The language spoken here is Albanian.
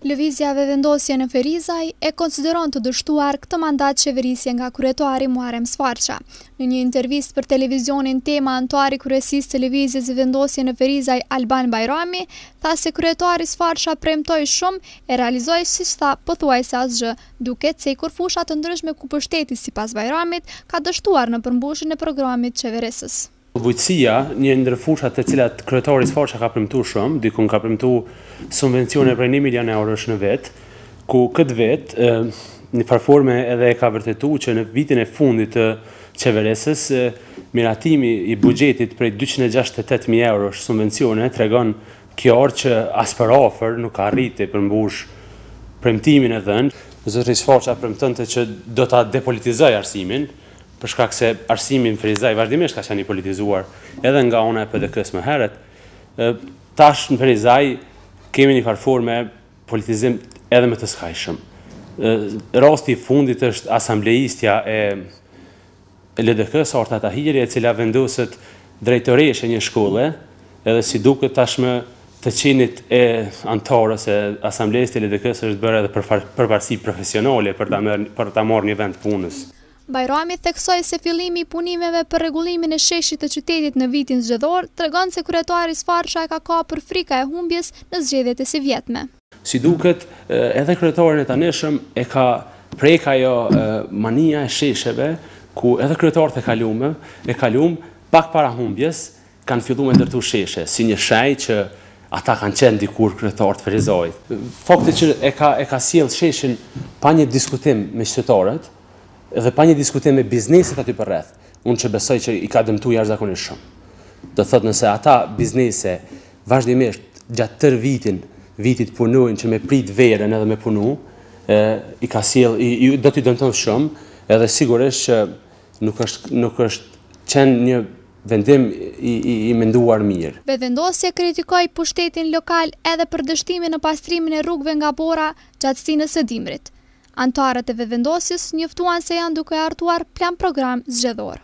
Lëvizja Vevendosje në Ferizaj e konsideron të dështuar këtë mandat qeverisje nga kryetari Muharrem Sfarqa. Në një intervistë për televizionin Tema, anëtari kryesisë të lëvizjes Vendosje në Ferizaj Alban Bajrami tha se kryetari Sfarqa premtoi shumë e realizoi siç tha pothuajse asgjë, duket se i kur fusha të ndryshme ku pushteti sipas Bajramit ka dështuar në përmbushjen e programit qeverisës. Vujtësia, një ndër fushat të cilat kryetari Sfarqa ka premtuar shumë, dikun ka premtuar subvencione prej 1 milion eurosh në vit, ku këtë vit në farforme edhe e ka vërtetuar që në vitin e fundit të qeverisës miratimi i buxhetit prej 268.000 eurosh subvencione tregon kjo orë që as për afër nuk ka arritë për mbush premtimin e dhënë. Zotri Sfarqa premtonte që do ta depolitizoj arsimin, për shkak se arsimi në Ferizaj vazhdimisht ka qenë i politizuar edhe nga ana e PDK-s më herët. Tash në Ferizaj kemi një farforme politizim edhe më të skajshëm. Rasti i fundit është asambleistja e LDK-s, Orta Tahiri, e cila vendoset drejtoreshe një shkolle, edhe si duket tashmë të qenit e antarës e asamblejës të LDK-s është bërë edhe përparësi profesionale për ta marrë një vend punës. Bajrami theksoi se fillimi i punimeve për rregullimin e sheshit të qytetit në vitin zgjedhor tregon se kryetari Sfarqa e ka kapur frika e humbjes në zgjedhjet e sivjetme. Si duket, edhe kryetarin e tanishëm e ka prek ajo mania e shesheve, ku edhe kryetarët e kaluam pak para humbjes kanë filluar me ndërtu sheshe, si një shaj që ata kanë qenë dikur kryetarët Ferizajit. Fakti që e ka sjell sheshin pa një diskutim me qytetarët, edhe pa një diskutim me bizneset aty përreth, unë që besoj që i ka dëmtuar jashtëzakonisht shumë. Do thotë nëse ata biznese vazhdimisht gjatë tërë vitit punojnë që me prit verën edhe me punu, i ka sjell, do t'i dëmton shumë, edhe sigurisht që nuk është qenë një vendim i menduar mirë. Vendosje kritikoi pushtetin lokal edhe për dështimin në pastrimin e rrugëve nga bora gjatësinë së dimrit. Anëtarët e Vendosjes njoftuan se janë duke hartuar plan program zgjedhor.